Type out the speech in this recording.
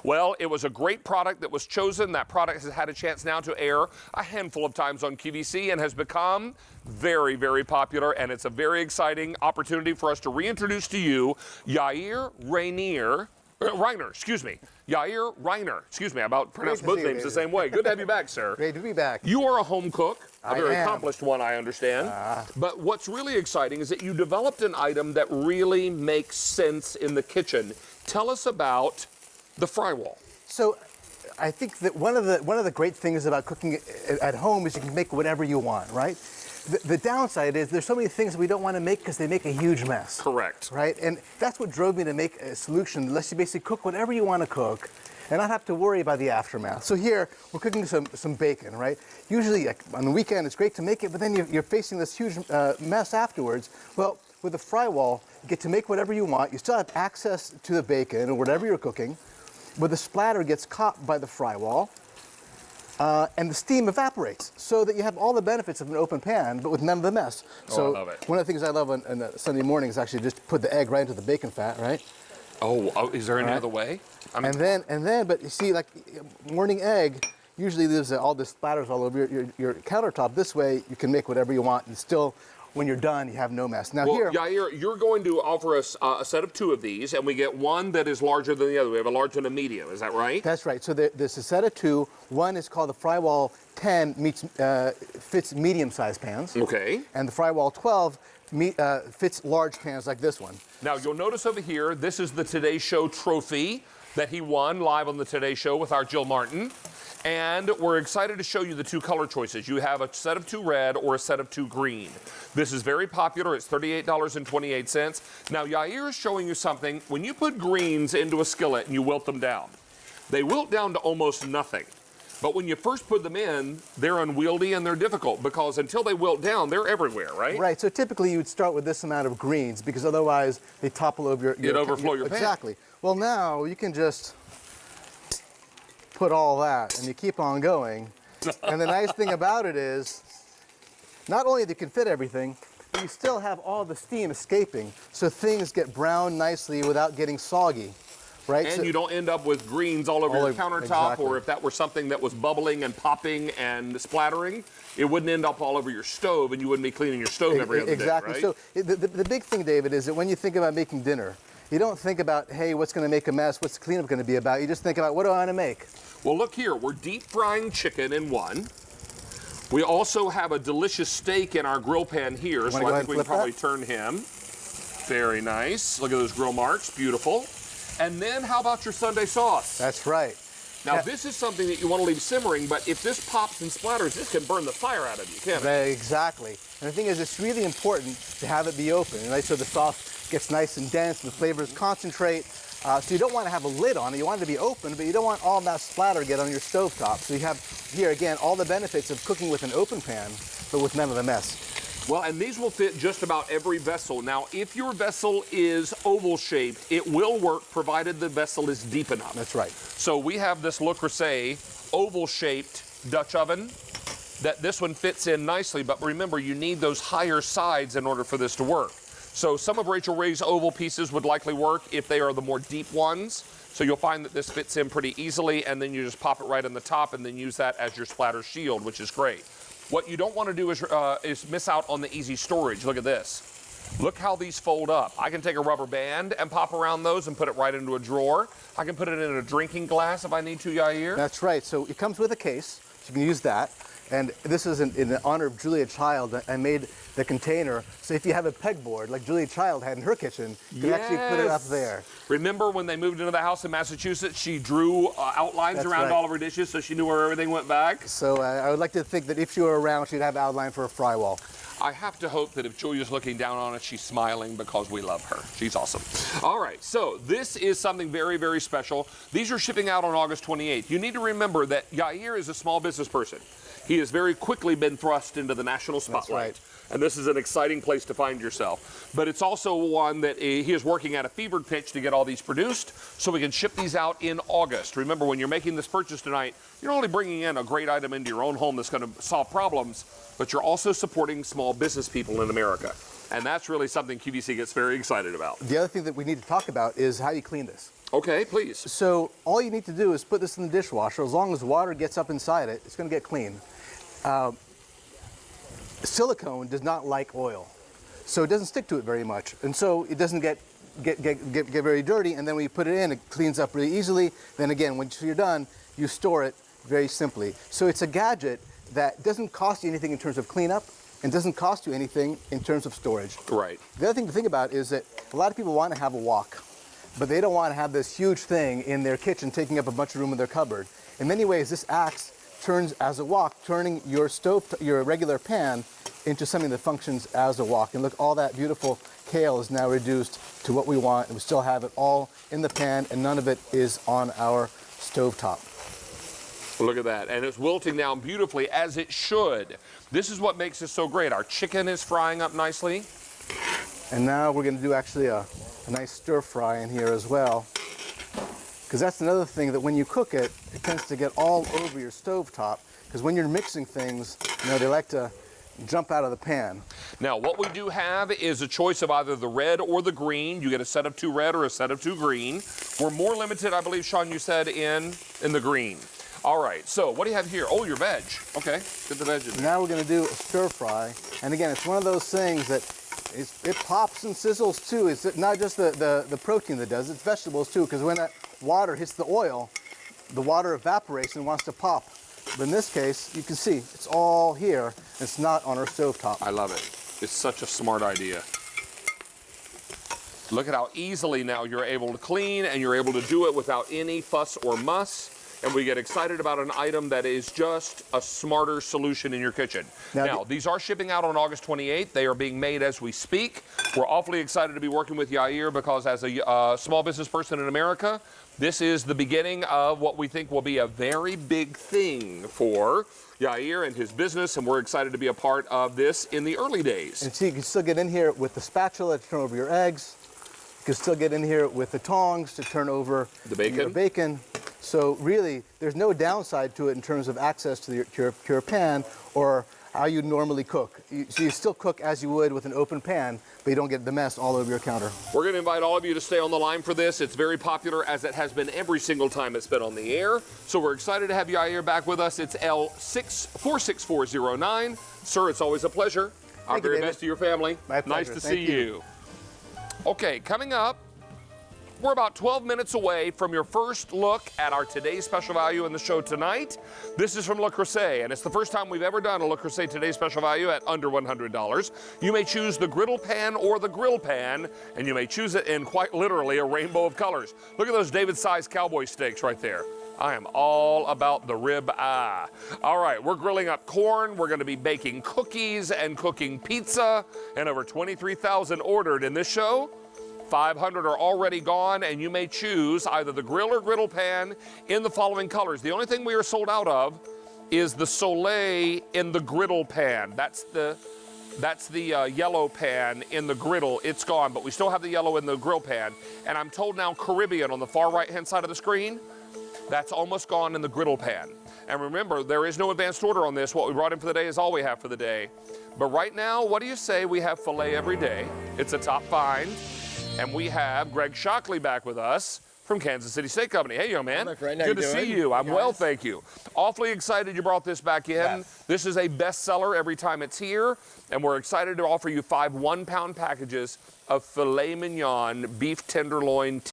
Well, it was a great product that was chosen. That product has had a chance now to air a handful of times on QVC and has become very, very popular. And it's a very exciting opportunity for us to reintroduce to you Yair Reiner, excuse me. Yair Reiner, excuse me, I about pronounced both names the same way. Good to have you back, sir. Great to be back. You are a home cook, a very am. accomplished one, I understand. But what's really exciting is that you developed an item that really makes sense in the kitchen. Tell us about the Frywall. So I think that one of the great things about cooking at home is you can make whatever you want, right? The downside is there's so many things we don't want to make because they make a huge mess. Correct. Right? And that's what drove me to make a solution that lets you basically cook whatever you want to cook and not have to worry about the aftermath. So here, we're cooking some bacon, right? Usually on the weekend, it's great to make it, but then you're facing this huge mess afterwards. Well, with the Frywall, you get to make whatever you want. You still have access to the bacon or whatever you're cooking, but the splatter gets caught by the Frywall. And the steam evaporates, so that you have all the benefits of an open pan, but with none of the mess. So I love it. One of the things I love on a Sunday morning is actually just put the egg right into the bacon fat, right? Oh, is there any other way? And then, but you see, like morning egg, usually there's all this splatters all over your countertop. This way, you can make whatever you want, and still, when you're done, you have no mess. Now here, Yair, you're going to offer us a set of 2 of these, and we get one that is larger than the other. We have a large and a medium. Is that right? That's right. So there's a set of 2. One is called the Frywall 10, fits medium-sized pans. Okay. And the Frywall 12 fits large pans like this one. Now, you'll notice over here, this is the Today Show trophy that he won live on the Today Show with our Jill Martin. And we're excited to show you the 2 color choices. You have a set of 2 red or a set of 2 green. This is very popular. It's $38.28. Now, Yair is showing you something. When you put greens into a skillet and you wilt them down, they wilt down to almost nothing. But when you first put them in, they're unwieldy and they're difficult because until they wilt down, they're everywhere, right? Right. So typically you would start with this amount of greens because otherwise they topple over your You'd overflow your pan. Exactly. Well, now you can just put all that and you keep on going. And the nice thing about it is not only that you can fit everything, but you still have all the steam escaping so things get browned nicely without getting soggy. Right? And you don't end up with greens all over your countertop, exactly. Or if that were something that was bubbling and popping and splattering, it wouldn't end up all over your stove and you wouldn't be cleaning your stove every other day, right? So the big thing, David, is that when you think about making dinner, you don't think about, hey, what's going to make a mess? What's the cleanup going to be about? You just think about, what do I want to make? Well, look here. We're deep frying chicken in one. We also have a delicious steak in our grill pan here, so I think we can probably turn him. Very nice. Look at those grill marks. Beautiful. And then how about your Sunday sauce? That's right. Now, this is something that you want to leave simmering, but if this pops and splatters, this can burn the fire out of you, can't it? Exactly. And the thing is, it's really important to have it be open, right? So the sauce gets nice and dense and the flavors concentrate. So you don't want to have a lid on it. You want it to be open, but you don't want all that splatter get on your stovetop. So you have, here again, all the benefits of cooking with an open pan, but with none of the mess. Well, and these will fit just about every vessel. Now, if your vessel is oval-shaped, it will work provided the vessel is deep enough. That's right. So we have this Le Creuset oval-shaped Dutch oven that this one fits in nicely, but remember, you need those higher sides in order for this to work. So some of Rachel Ray's oval pieces would likely work if they are the more deep ones. So you'll find that this fits in pretty easily, and then you just pop it right on the top and then use that as your splatter shield, which is great. What you don't want to do is miss out on the easy storage. Look at this. Look how these fold up. I can take a rubber band and pop around those and put it right into a drawer. I can put it in a drinking glass if I need to, Yair. That's right. So it comes with a case, so you can use that. And this is in honor of Julia Child. I made the container, so if you have a pegboard like Julia Child had in her kitchen, you can actually put it up there. Remember when they moved into the house in Massachusetts, she drew outlines around all of her dishes so she knew where everything went back? So I would like to think that if she were around, she'd have an outline for a Frywall. I have to hope that if Julia's looking down on us, she's smiling because we love her. She's awesome. All right, so this is something very, very special. These are shipping out on August 28th. You need to remember that Yair is a small business person. He has very quickly been thrust into the national spotlight. That's right. And this is an exciting place to find yourself. But it's also one that he is working at a fevered pitch to get all these produced so we can ship these out in August. Remember, when you're making this purchase tonight, you're not only bringing in a great item into your own home that's going to solve problems, but you're also supporting small business people in America. And that's really something QVC gets very excited about. The other thing that we need to talk about is how you clean this. Okay, please. So all you need to do is put this in the dishwasher. As long as water gets up inside it, it's going to get clean. Silicone does not like oil, so it doesn't stick to it very much, and so it doesn't get very dirty. And then when you put it in, it cleans up really easily. Then again, once you're done, you store it very simply. So it's a gadget that doesn't cost you anything in terms of cleanup and doesn't cost you anything in terms of storage. Right. The other thing to think about is that a lot of people want to have a wok, but they don't want to have this huge thing in their kitchen taking up a bunch of room in their cupboard. In many ways, this axe turns as a wok, turning your your regular pan into something that functions as a wok. And look, all that beautiful kale is now reduced to what we want, and we still have it all in the pan, and none of it is on our stovetop. Look at that, and it's wilting down beautifully, as it should. This is what makes this so great. Our chicken is frying up nicely. And now we're going to do actually a nice stir fry in here as well, because that's another thing, that when you cook it, it tends to get all over your stovetop, because when you're mixing things, you know, they like to jump out of the pan. Now, what we do have is a choice of either the red or the green. You get a set of 2 red or a set of 2 green. We're more limited, I believe, Sean, you said, in the green. All right, so what do you have here? Oh, your veg. Okay, get the veg in there. Now we're going to do a stir fry, and again, it's one of those things that it pops and sizzles too. It's not just the protein that does it, it's vegetables too, because when that water hits the oil, the water evaporates and wants to pop. But in this case, you can see it's all here. It's not on our stovetop. I love it. It's such a smart idea. Look at how easily now you're able to clean, and you're able to do it without any fuss or muss. And we get excited about an item that is just a smarter solution in your kitchen. Now, these are shipping out on August 28th. They are being made as we speak. We're awfully excited to be working with Yair, because as a small business person in America, this is the beginning of what we think will be a very big thing for Yair and his business, and we're excited to be a part of this in the early days. And see, you can still get in here with the spatula to turn over your eggs. You can still get in here with the tongs to turn over the bacon. Your bacon. So really, there's no downside to it in terms of access to your pan or how you normally cook. So you still cook as you would with an open pan, but you don't get the mess all over your counter. We're going to invite all of you to stay on the line for this. It's very popular, as it has been every single time it's been on the air. So we're excited to have Yair back with us. It's L46409. Sir, it's always a pleasure. Our very best to your family. My pleasure. Nice to see you. Okay, coming up, we're about 12 minutes away from your first look at our Today's Special Value in the show tonight. This is from Le Creuset, and it's the first time we've ever done a Le Creuset Today's Special Value at under $100. You may choose the griddle pan or the grill pan, and you may choose it in quite literally a rainbow of colors. Look at those David-sized cowboy steaks right there. I am all about the rib eye. All right, we're grilling up corn. We're going to be baking cookies and cooking pizza, and over 23,000 ordered in this show. 500 are already gone, and you may choose either the grill or griddle pan in the following colors. The only thing we are sold out of is the Soleil in the griddle pan. That's the yellow pan in the griddle. It's gone, but we still have the yellow in the grill pan. And I'm told now Caribbean on the far right-hand side of the screen, that's almost gone in the griddle pan. And remember, there is no advanced order on this. What we brought in for the day is all we have for the day. But right now, what do you say we have filet every day? It's a top find. And we have Greg Shockley back with us from Kansas City Steak Company. Hey, young man. Good to see you. I'm well, thank you. Awfully excited you brought this back in. Yes. This is a bestseller every time it's here, and we're excited to offer you 5 one-pound packages of filet mignon beef tenderloin